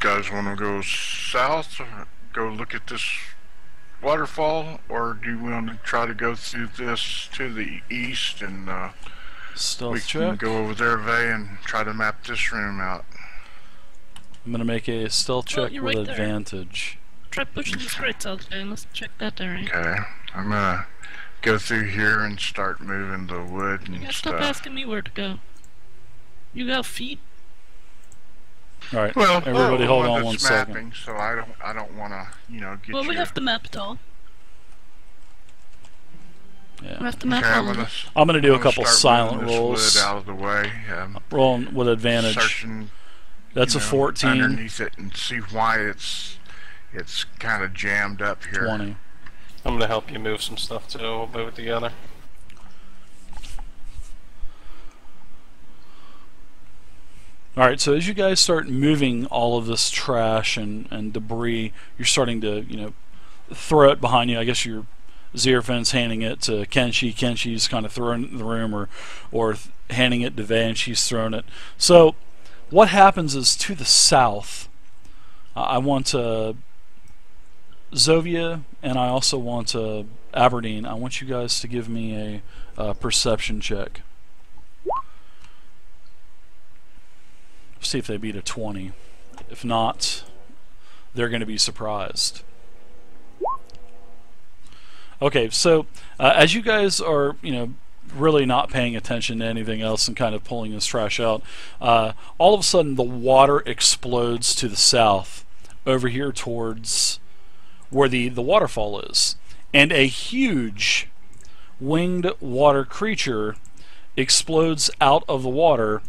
guys want to go south, or go look at this waterfall, or do you want to try to go through this to the east and Stealth we check. can go over there, Vay, and try to map this room out? I'm gonna make a stealth check with right there. advantage. Try pushing the crates out there and let's check that area. Okay, I'm gonna go through here and start moving the wood You and gotta stop stuff. asking me where to go. You got feet? Alright, Well, everybody hold on it's 1 second. mapping, so I don't want to, get Well, you. we have to map it all. We Yeah. have to map Okay, all of it. I'm gonna do a I'm couple start silent moving this rolls. wood out of the way. Rolling with advantage. Searching, That's a 14. underneath it and see why it's kind of jammed up here. 20. I'm gonna help you move some stuff too. We'll move it together. Alright, so as you guys start moving all of this trash and debris, you're starting to, throw it behind you. I guess your Xerophant's handing it to Kenshi. Kenshi's kind of throwing it in the room, or handing it to Vay, and she's throwing it. So what happens is, to the south, I want Zovia, and I also want Aberdeen. I want you guys to give me a perception check. See if they beat a 20. If not, they're going to be surprised. Okay, so as you guys are, really not paying attention to anything else and kind of pulling this trash out, all of a sudden the water explodes to the south, over here towards where the waterfall is, and a huge winged water creature explodes out of the water,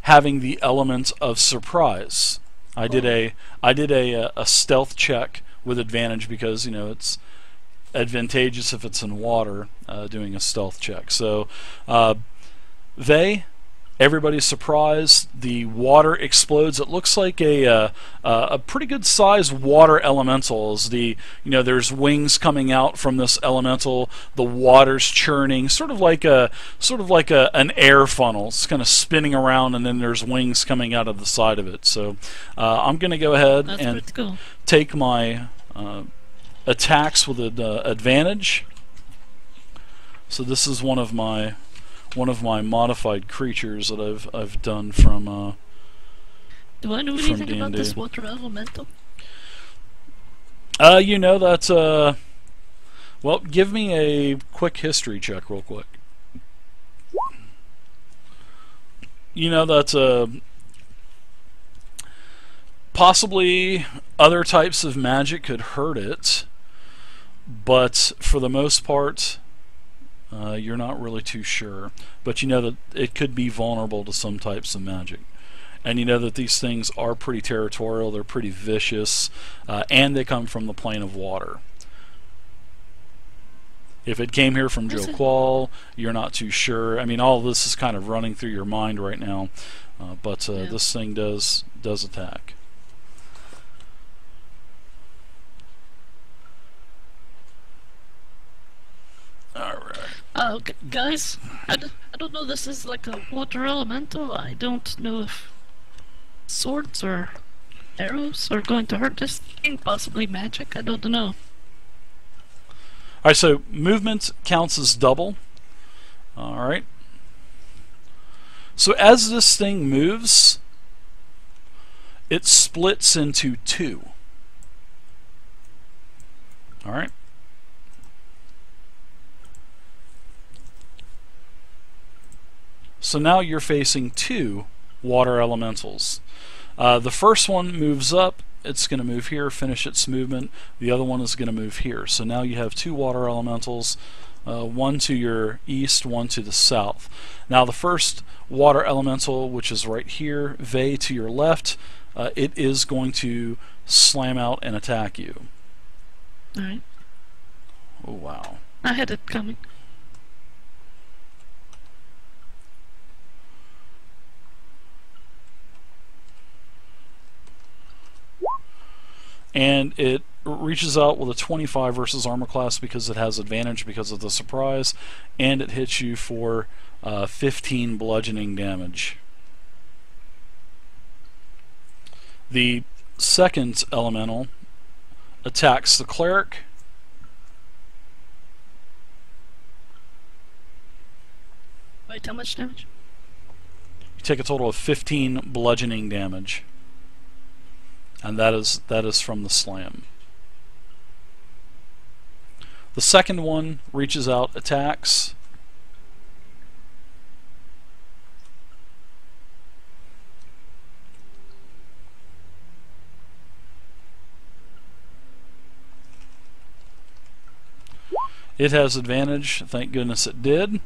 having the element of surprise. I did a stealth check with advantage because it's advantageous if it's in water, doing a stealth check. So everybody's surprised. The water explodes. It looks like a pretty good sized water elemental. As there's wings coming out from this elemental. The water's churning, sort of like an air funnel. It's kind of spinning around, and then there's wings coming out of the side of it. So I'm going to go ahead and take my attacks with advantage. So this is one of my modified creatures that I've done from Do I know anything about this water elemental? That's well, give me a quick history check real quick. That's possibly other types of magic could hurt it, but for the most part you're not really too sure, but you know that it could be vulnerable to some types of magic, and you know that these things are pretty territorial, they're pretty vicious, and they come from the plane of water. If it came here from Joe Quall, you're not too sure. I mean, all of this is kind of running through your mind right now, but this thing does attack. Alright. Guys, I don't know, this is like a water elemental. I don't know if swords or arrows are going to hurt this thing, possibly magic, I don't know. Alright, so movement counts as double. Alright. So as this thing moves, it splits into two. Alright. So now you're facing two water elementals. The first one moves up, it's going to move here, finish its movement. The other one is going to move here. So now you have two water elementals, one to your east, one to the south. Now the first water elemental, which is right here, Vay, to your left, it is going to slam out and attack you. Alright. Oh, wow. I had it coming. And it reaches out with a 25 versus armor class because it has advantage because of the surprise, and it hits you for 15 bludgeoning damage. The second elemental attacks the cleric. Wait, how much damage? You take a total of 15 bludgeoning damage, and that is from the slam. The second one reaches out, attacks. It has advantage. Thank goodness it did.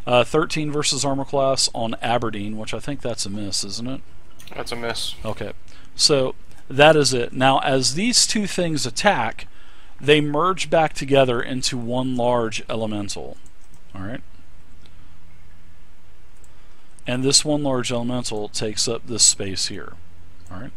13 versus armor class on Aberdeen, which I think that's a miss, isn't it? That's a miss. Okay. So that is it. Now, as these two things attack, they merge back together into one large elemental. Alright? And this one large elemental takes up this space here. Alright?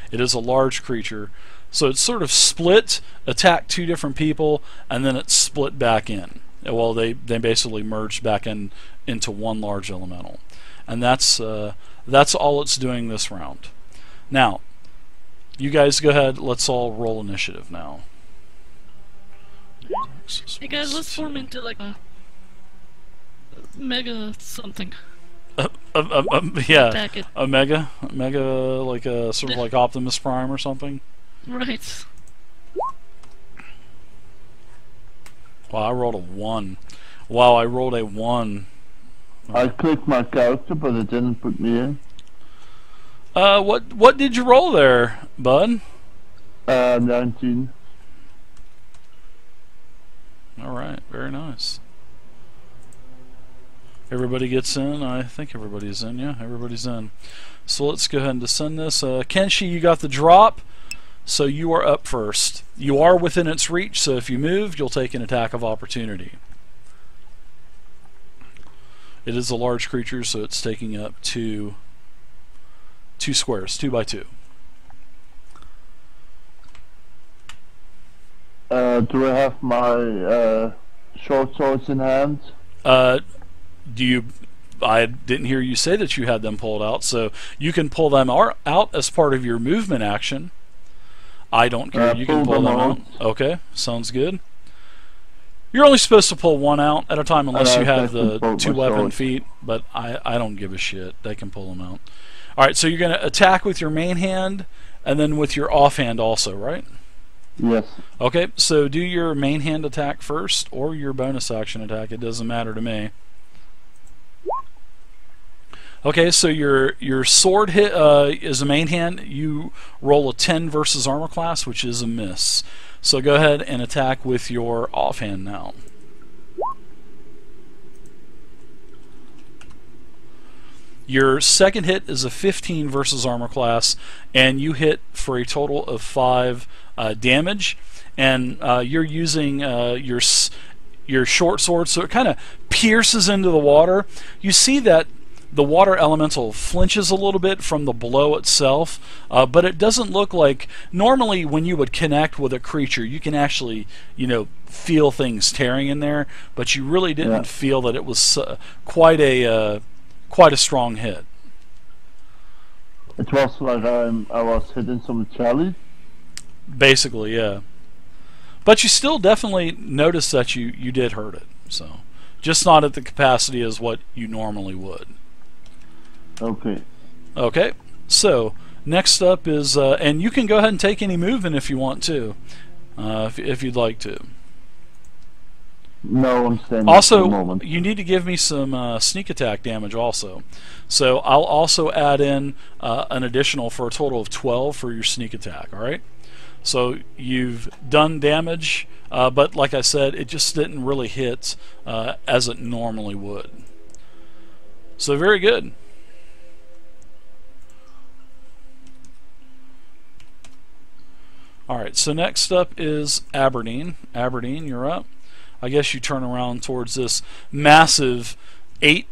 It is a large creature. So it's sort of split, attacked two different people, and then it's split back in. Well, they basically merged back into one large elemental. And that's all it's doing this round. Now, you guys go ahead, let's all roll initiative now. Hey guys, let's form into like a mega something. Yeah, Attack it. a mega, like a sort of like Optimus Prime or something. Right. Wow, I rolled a 1. Wow, I rolled a 1. I clicked my character, but it didn't put me in. What did you roll there, bud? 19. All right, very nice. Everybody gets in. I think everybody's in. Yeah, everybody's in. So let's go ahead and descend this. Kenshi, you got the drop, so you are up first. You are within its reach, so if you move, you'll take an attack of opportunity. It is a large creature, so it's taking up two squares, 2 by 2. Do I have my short swords in hand? I didn't hear you say that you had them pulled out, so you can pull them out as part of your movement action. I don't care. You can pull them out. Okay, sounds good. You're only supposed to pull one out at a time unless you have the 2 weapon feat, but I don't give a shit. They can pull them out. Alright, so you're going to attack with your main hand and then with your offhand also, right? Yes. Okay, so do your main hand attack first or your bonus action attack. It doesn't matter to me. Okay, so your sword hit is a main hand. You roll a 10 versus armor class, which is a miss. So go ahead and attack with your offhand now. Your second hit is a 15 versus armor class, and you hit for a total of 5 damage. And you're using your short sword, so it kind of pierces into the water. You see that the water elemental flinches a little bit from the blow itself, but it doesn't look like... Normally when you would connect with a creature, you can actually, feel things tearing in there, but you really didn't feel that it was quite a strong hit. It was like I was hitting some jelly. Basically, yeah. But you still definitely noticed that you did hurt it, so just not at the capacity as what you normally would. Okay. Okay, so next up is, and you can go ahead and take any movement if you want to, if you'd like to. No, I'm standing Also, for the moment. you need to give me some sneak attack damage also. So I'll also add in an additional for a total of 12 for your sneak attack, alright? So you've done damage, but like I said, it just didn't really hit as it normally would. So very good. Alright, so next up is Aberdeen. Aberdeen, you're up. I guess you turn around towards this massive 8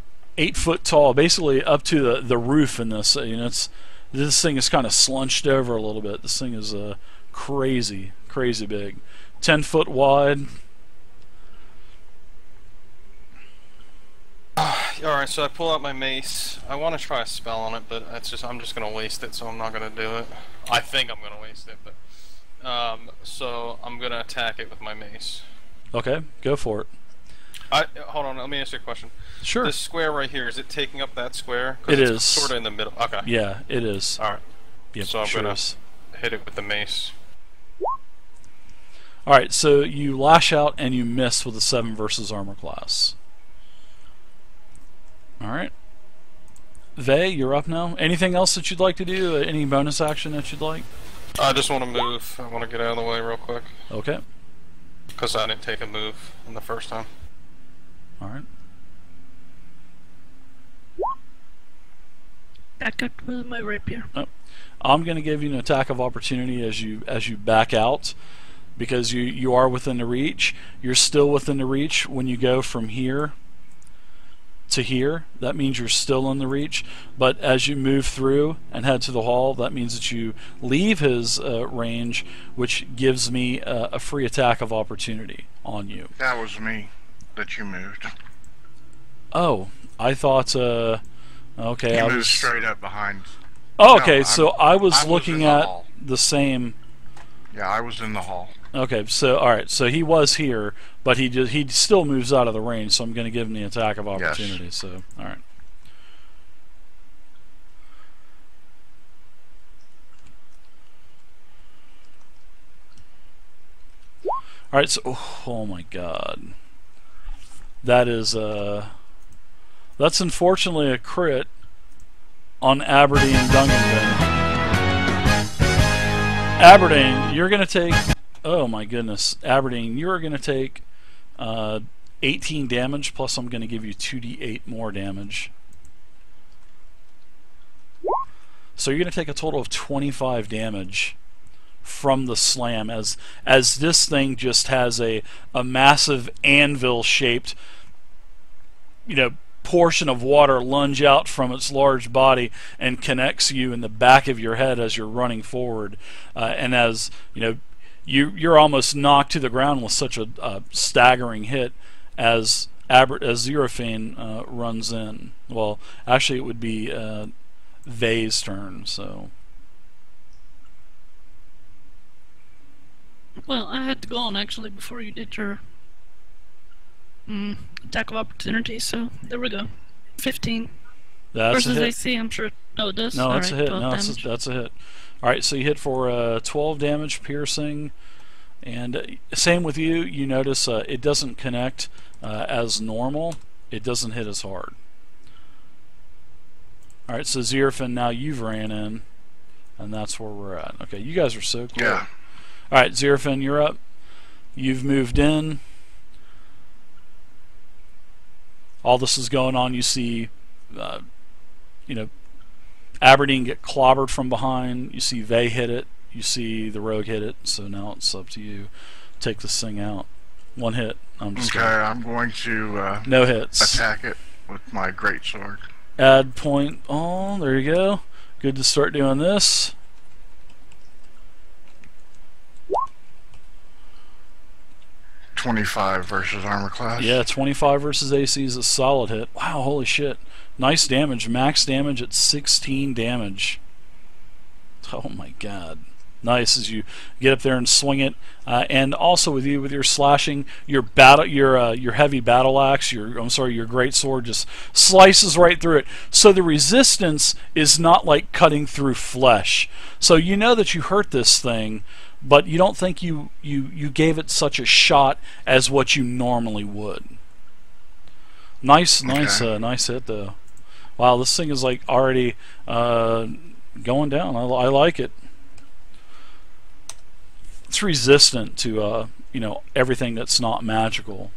foot tall, basically up to the roof in this. This thing is kind of slunched over a little bit. This thing is crazy big. 10 foot wide. Alright, so I pull out my mace. I want to try a spell on it, but I'm just gonna waste it, so I'm not gonna do it. I think I'm gonna waste it, but so I'm gonna attack it with my mace. Okay, go for it. Hold on, let me ask you a question. Sure. This square right here, is it taking up that square? 'Cause It it's is. Sort of in the middle. Okay. Yeah, it is. Alright. Yep, So I'm sure gonna is. hit it with the mace. Alright, so you lash out and you miss with a 7 versus armor class. Alright. Vey, you're up now. Anything else that you'd like to do? Any bonus action that you'd like? I just want to move. I want to get out of the way real quick. Okay. Because I didn't take a move in the first time. Alright. Back up with my rapier. I'm going to give you an attack of opportunity as you back out, because you are within the reach. You're still within the reach when you go from here to here. That means you're still in the reach, but as you move through and head to the hall, that means that you leave his range, which gives me a free attack of opportunity on you. That was me that you moved. Oh, I thought okay, You I moved was straight up behind. Oh, No, okay, so I was in looking the at hall. the same. Yeah, I was in the hall. Okay, so all right, so he was here, but he still moves out of the range, so I'm going to give him the attack of opportunity. Yes. So all right. All right, so oh my God, that is that's unfortunately a crit on Aberdeen Dungeon. Aberdeen, you're going to take... Oh my goodness. Aberdeen, you're going to take 18 damage, plus I'm going to give you 2d8 more damage. So you're going to take a total of 25 damage from the slam, as this thing just has a massive anvil-shaped, portion of water lunge out from its large body and connects you in the back of your head as you're running forward, and as you're almost knocked to the ground with such a staggering hit as Xerophane runs in. Well, actually, it would be Vey's turn. So, Well, I had to go on actually before you did your attack of opportunity, so there we go. 15. that's Versus a hit. AC, I'm sure. No, it does. No, that's a hit. 12 No, damage. that's a hit. All right, so you hit for 12 damage, piercing, and same with you. You notice it doesn't connect as normal. It doesn't hit as hard. All right, so Xerophane, now you've ran in, and that's where we're at. Okay, you guys are so cool. Yeah. All right, Xerophane, you're up. You've moved in. All this is going on. You see, Aberdeen get clobbered from behind. You see Vey hit it. You see the rogue hit it. So now it's up to you. Take this thing out. One hit. I'm just Okay, I'm going to no hits. attack it with my greatsword. Add point. Oh, there you go. Good to start doing this. .25 versus armor class. Yeah, 25 versus AC is a solid hit. Wow, holy shit. Nice damage. Max damage at 16 damage. Oh my God. Nice as you get up there and swing it, and also with your slashing, your heavy battle axe, your great sword just slices right through it. So the resistance is not like cutting through flesh. So you know that you hurt this thing, but you don't think you gave it such a shot as what you normally would. Nice hit though. Wow, this thing is like already going down. I like it. It's resistant to everything that's not magical,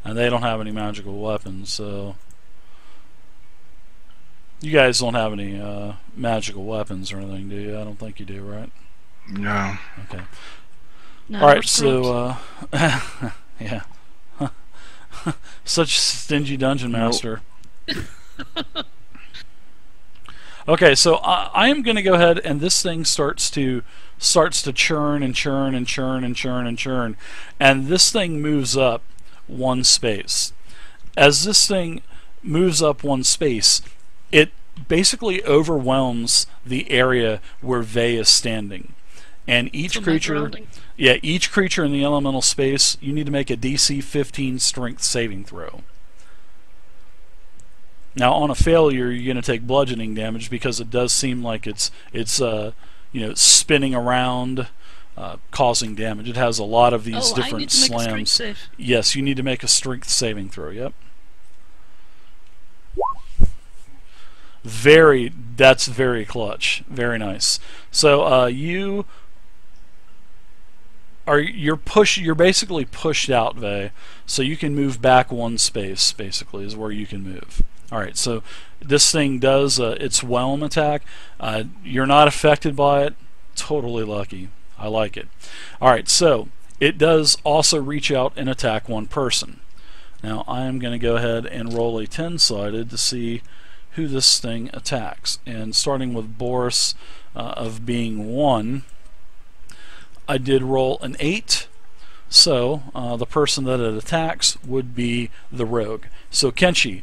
and they don't have any magical weapons. So you guys don't have any magical weapons or anything, do you? I don't think you do, right? No. Okay. No, All right. we're So yeah, such stingy dungeon master. Okay, so I am going to go ahead, and this thing starts to churn and churn and churn and churn and churn, and this thing moves up one space. As this thing moves up one space, it basically overwhelms the area where Vey is standing. And each creature, each creature in the elemental space, you need to make a DC 15 Strength saving throw. Now, on a failure, you're going to take bludgeoning damage because it does seem like it's spinning around, causing damage. It has a lot of these different slams. Yes, you need to make a Strength saving throw. Yep. That's very clutch. Very nice. So you're basically pushed out, Vey, so you can move back one space. Basically, is where you can move. All right. So this thing does its whelm attack. You're not affected by it. Totally lucky. I like it. All right. So it does also reach out and attack one person. Now I am going to go ahead and roll a 10-sided to see who this thing attacks. And starting with Boris of being 1. I did roll an 8, so the person that it attacks would be the rogue. So Kenshi,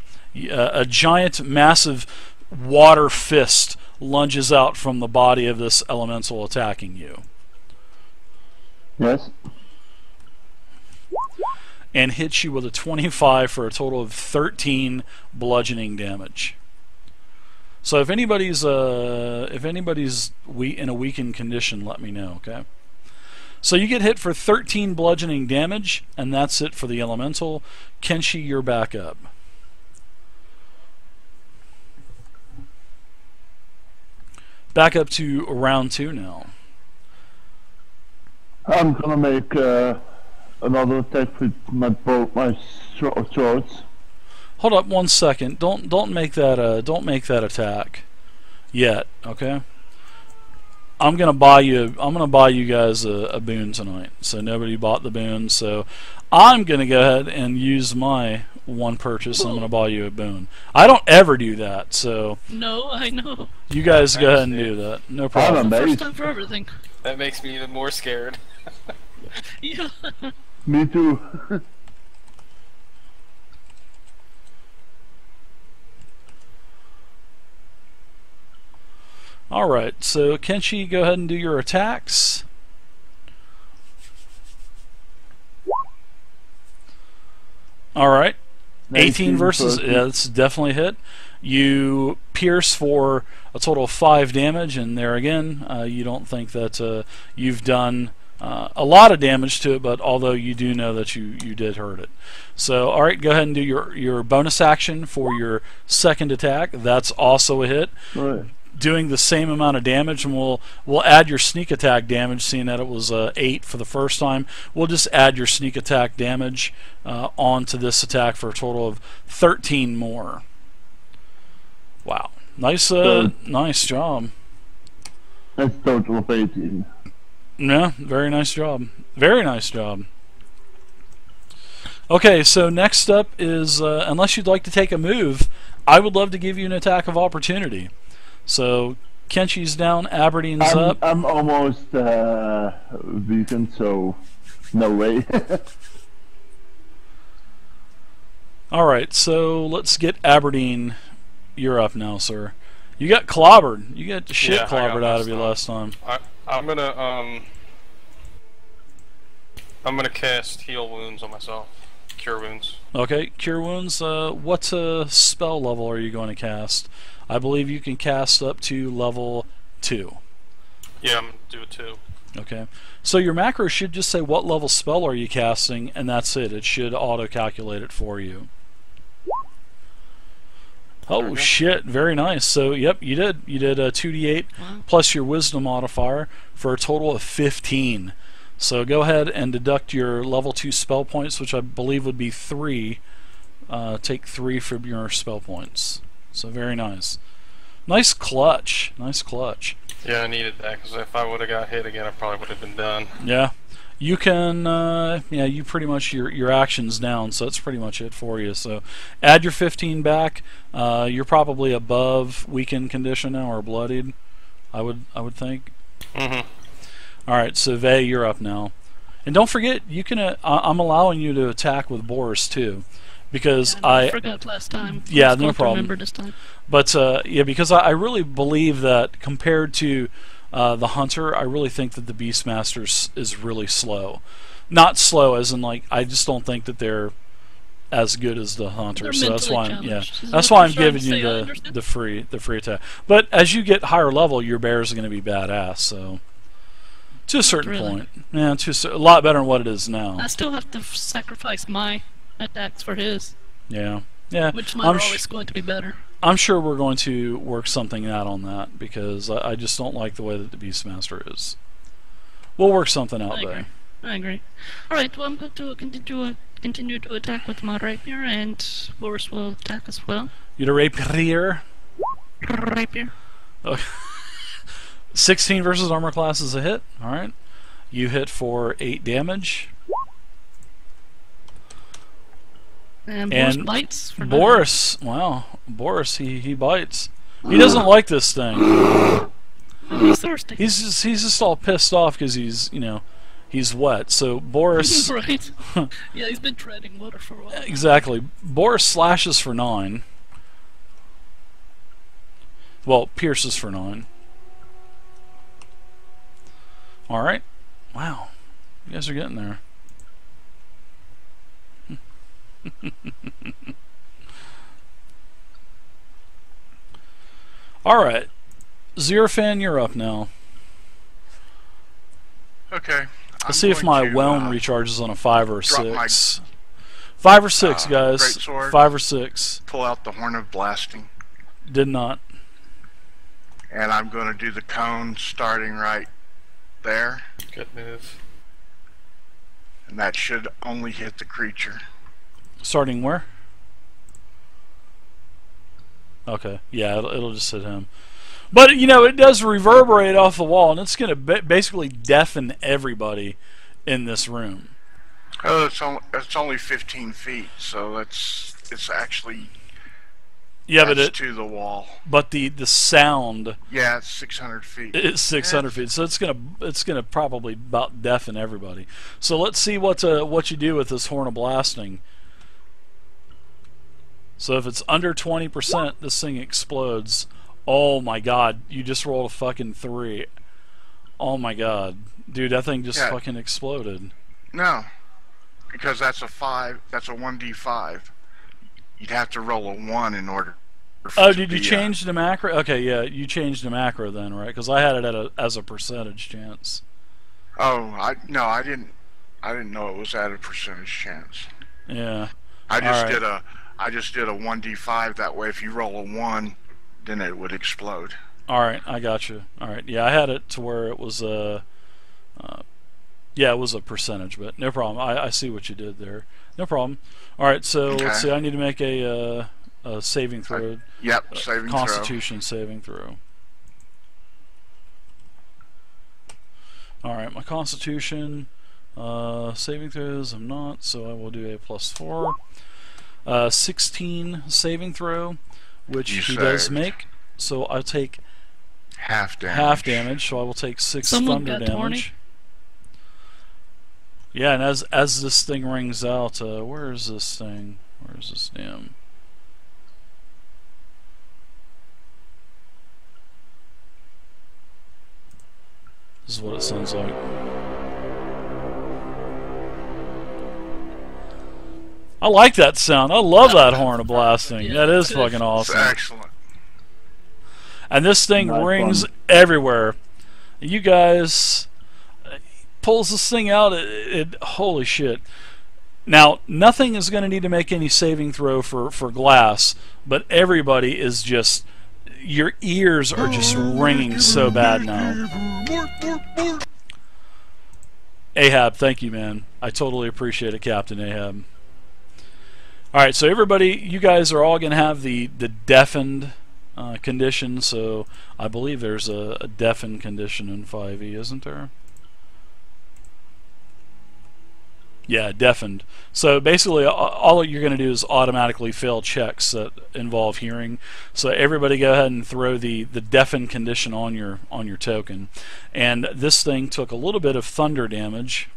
a giant, massive water fist lunges out from the body of this elemental attacking you. Yes. And hits you with a 25 for a total of 13 bludgeoning damage. So if anybody's in a weakened condition, let me know, okay? So you get hit for 13 bludgeoning damage, and that's it for the elemental. Kenshi, you're back up. Back up to round 2 now. I'm gonna make another attack with both my swords. Hold up 1 second. Don't make that attack yet, okay? I'm gonna buy you guys a boon tonight. So nobody bought the boon, so I'm gonna go ahead and use my 1 purchase. I'm gonna buy you a boon. I don't ever do that, so no, I know. You guys go ahead and do that. No problem. First time for everything. That makes me even more scared. Yeah. Me too. Alright, so Kenshi, go ahead and do your attacks. Alright. 18 versus, yeah, that's definitely a hit. You pierce for a total of 5 damage, and there again, you don't think that you've done a lot of damage to it, but although you do know that you did hurt it. So, alright, go ahead and do your bonus action for your second attack. That's also a hit. Right. Doing the same amount of damage, and we'll add your sneak attack damage, seeing that it was 8 for the first time. We'll just add your sneak attack damage onto this attack for a total of 13 more. Wow, nice job. That's total of 18. Yeah, very nice job. Very nice job. Okay, so next up is, unless you'd like to take a move, I would love to give you an attack of opportunity. So Kenshi's down, Aberdeen's up. I'm almost vegan, so no way. Alright, so let's get Aberdeen. You're up now, sir. You got clobbered. You got the shit clobbered out of you last time. I'm gonna cast Heal Wounds on myself. Cure Wounds. Okay, Cure Wounds. What spell level are you going to cast? I believe you can cast up to level 2. Yeah, I'm gonna do it 2. Okay. So your macro should just say what level spell are you casting, and that's it. It should auto-calculate it for you. Oh shit, very nice. So yep, you did a 2d8 plus your wisdom modifier for a total of 15. So go ahead and deduct your level 2 spell points, which I believe would be 3. Take 3 from your spell points. So very nice. Nice clutch. Nice clutch. Yeah, I needed that, because if I would have got hit again, I probably would have been done. Yeah. You can, yeah, you pretty much, your action's down, so that's pretty much it for you. So add your 15 back. You're probably above weakened condition now, or bloodied, I would think. Mm-hmm. Alright, so Vey, you're up now. And don't forget, you can. I'm allowing you to attack with Boris too, because I forgot last time. Yeah, I was no going to problem. remember this time. But yeah, because I really believe that compared to the Hunter, I really think that the Beastmaster is really slow. Not slow as in like, I just don't think that they're as good as the Hunter. They're So that's why mentally I'm challenged, is that's what why you're I'm trying to giving you say, I understand. the free attack. But as you get higher level, your bears are going to be badass. So to a certain really. point, yeah, a lot better than what it is now. I still have to sacrifice my attacks for his, Yeah, yeah. which mine are always going to be better. I'm sure we're going to work something out on that because I just don't like the way that the Beastmaster is. We'll work something out there. I agree. Alright, well, I'm going to continue to attack with my rapier, and Boris will attack as well. You the rapier. Rapier. 16 versus armor class is a hit. Alright. You hit for 8 damage. And Boris bites for 9. Boris, wow. Boris, he bites. He doesn't like this thing. He's thirsty. He's just all pissed off because he's wet. So Boris, Right. Yeah, he's been treading water for a while. exactly. Boris slashes for 9. Well, pierces for 9. All right. Wow, you guys are getting there. All right, Xerofan, you're up now. Okay. Let's see if my whelm recharges on a 5 or a drop 6. 5 or 6, guys. greatsword. 5 or 6. Pull out the Horn of Blasting. Did not. And I'm going to do the cone starting right there. Good move. And that should only hit the creature. Starting where? Okay. Yeah, it'll just hit him. But, it does reverberate off the wall, and it's going to basically deafen everybody in this room. Oh, it's only 15 feet, so it's actually Yeah, but to the wall. But the sound Yeah, it's 600 feet. is 600 feet, so it's gonna probably about deafen everybody. So let's see what you do with this Horn of Blasting. So if it's under 20%, this thing explodes. Oh my god, you just rolled a fucking 3. Oh my god. Dude, that thing just fucking exploded. No, because that's a 5. That's a 1d5. You'd have to roll a 1 in order. Oh, did you change the macro? Okay, yeah, you changed the macro then, right? Because I had it as a percentage chance. Oh, I didn't know it was at a percentage chance. Yeah. I just did a 1d5. That way, if you roll a 1, then it would explode. All right, I got you. All right, yeah, I had it to where it was yeah, it was a percentage, but no problem. I see what you did there. No problem. All right, so let's see. I need to make a saving throw. Yep, saving throw. Constitution saving throw. All right, my Constitution saving throws. I'm not, so I will do a +4. 16 saving throw, which he does make. So I'll take half damage. Half damage. So I will take 6 thunder damage. Yeah, and as this thing rings out, where is this thing? Where is this damn? This is what it sounds like. I like that sound. I love that Horn of Blasting. Yeah, that is fucking awesome. It's excellent. And this thing rings everywhere. You guys pulls this thing out. Holy shit. Now, nothing is going to need to make any saving throw for glass, but everybody is just... Your ears are just ringing so bad now. Ahab, thank you, man. I totally appreciate it, Captain Ahab. Alright, so everybody, you guys are all going to have the deafened condition, so I believe there's a deafened condition in 5e, isn't there? Yeah, deafened. So basically, all you're going to do is automatically fail checks that involve hearing. So everybody, go ahead and throw the deafened condition on your token. And this thing took a little bit of thunder damage,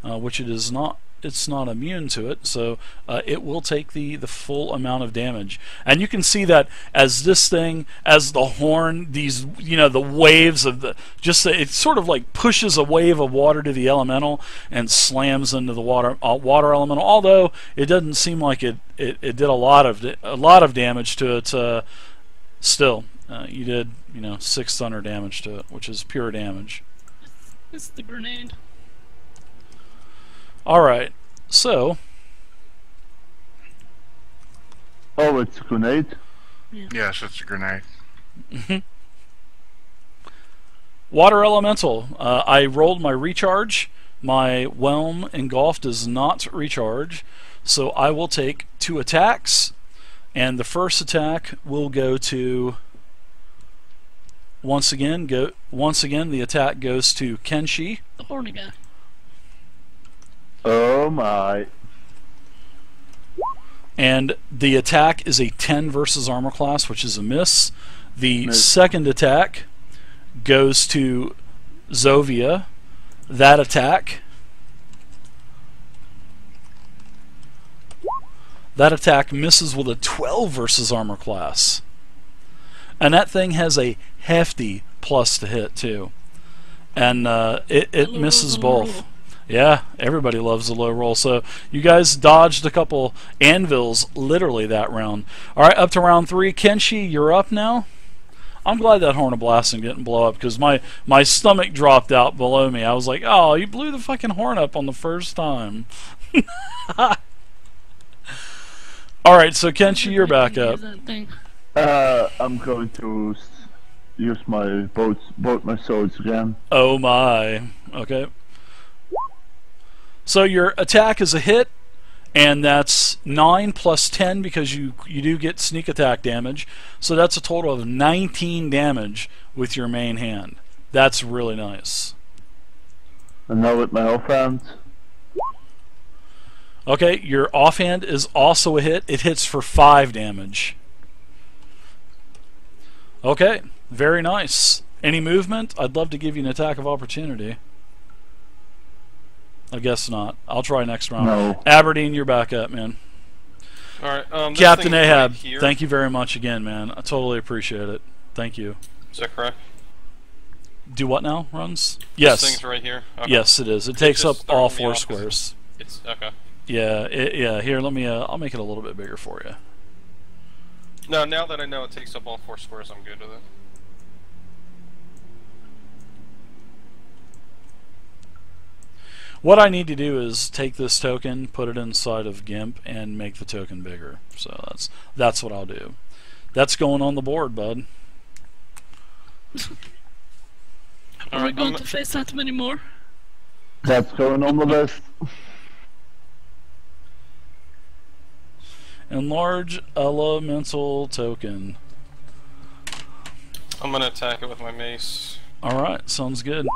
which it is not it's not immune to it, so it will take the full amount of damage. And you can see that as this thing, as the horn, these, you know, the waves of the, just it sort of like pushes a wave of water to the elemental and slams into the water elemental. Although it doesn't seem like it did a lot of damage to it. Still, you did, you know, 6 thunder damage to it, which is pure damage. It's the grenade. Alright, so... Oh, it's a grenade? Yes, it's a grenade. Water Elemental. I rolled my recharge. My Whelm Engulf does not recharge. So I will take 2 attacks. And the first attack will go to... Once again, the attack goes to Kenshi. The horny guy. Oh my. And the attack is a 10 versus armor class, which is a miss. The Miss. second attack goes to Zovia. That attack misses with a 12 versus armor class. And that thing has a hefty plus to hit too. And it misses both. Yeah, everybody loves a low roll. So you guys dodged a couple anvils literally that round. Alright, up to round 3. Kenshi, you're up now. I'm glad that Horn of Blasting didn't blow up, because my stomach dropped out below me. I was like, oh, you blew the fucking horn up on the first time. Alright, so Kenshi, you're back up. I'm going to use my both my swords again. Oh my. Okay. So your attack is a hit, and that's 9 plus 10 because you do get sneak attack damage. So that's a total of 19 damage with your main hand. That's really nice. And now with my offhand. Okay, your offhand is also a hit. It hits for 5 damage. Okay, very nice. Any movement? I'd love to give you an attack of opportunity. I guess not. I'll try next round. No. Aberdeen, you're back up, man. Alright, Captain this thing's Ahab, right here. thank you very much again, man. I totally appreciate it. Thank you. Is that correct? Do what now, Runs? This Yes. thing's right here? Okay. Yes, it is. It takes up just all throwing me 4 off 'cause squares. It's okay. Yeah, yeah. Here, let me. I'll make it a little bit bigger for you. No, now that I know it takes up all 4 squares, I'm good with it. What I need to do is take this token, put it inside of GIMP, and make the token bigger. So that's what I'll do. That's going on the board, bud. Are we going to face that many more? That's going on the list. Enlarge elemental token. I'm gonna attack it with my mace. Alright, sounds good.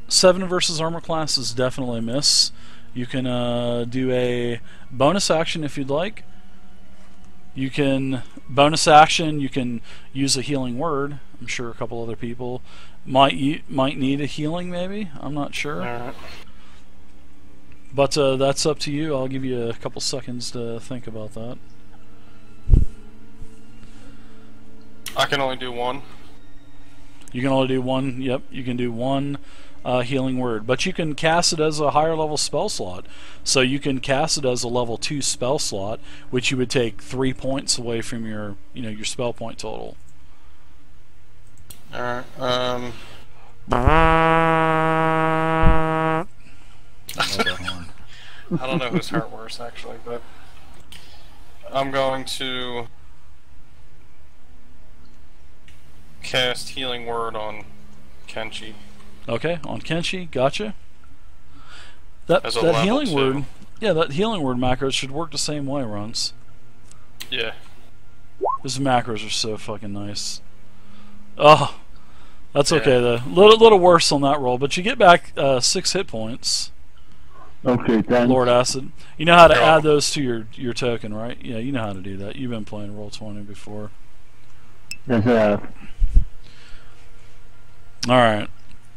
7 versus armor class is definitely a miss. You can do a bonus action if you'd like. You can bonus action. You can use a healing word. I'm sure a couple other people might need a healing. Maybe, I'm not sure. Alright. But that's up to you. I'll give you a couple seconds to think about that. I can only do 1. You can only do 1. Yep, you can do 1 healing word, but you can cast it as a higher level spell slot. So you can cast it as a level 2 spell slot, which you would take 3 points away from your, your spell point total. Alright, I don't know who's hurt worse actually, but I'm going to cast Healing Word on Kenshi. Okay, on Kenshi, gotcha. That As a that level healing 2. word, yeah, that healing word macros should work the same way, Runs. Yeah. Those macros are so fucking nice. Oh, that's Yeah. okay though. Little worse on that roll, but you get back 6 hit points. Okay, thanks. Lord Acid. You know how to You're add welcome. those to your token, right? Yeah, you know how to do that. You've been playing Roll20 before. Yes, I have. Alright.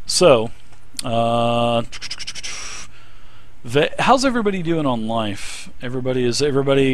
So, How's everybody doing on life? Is everybody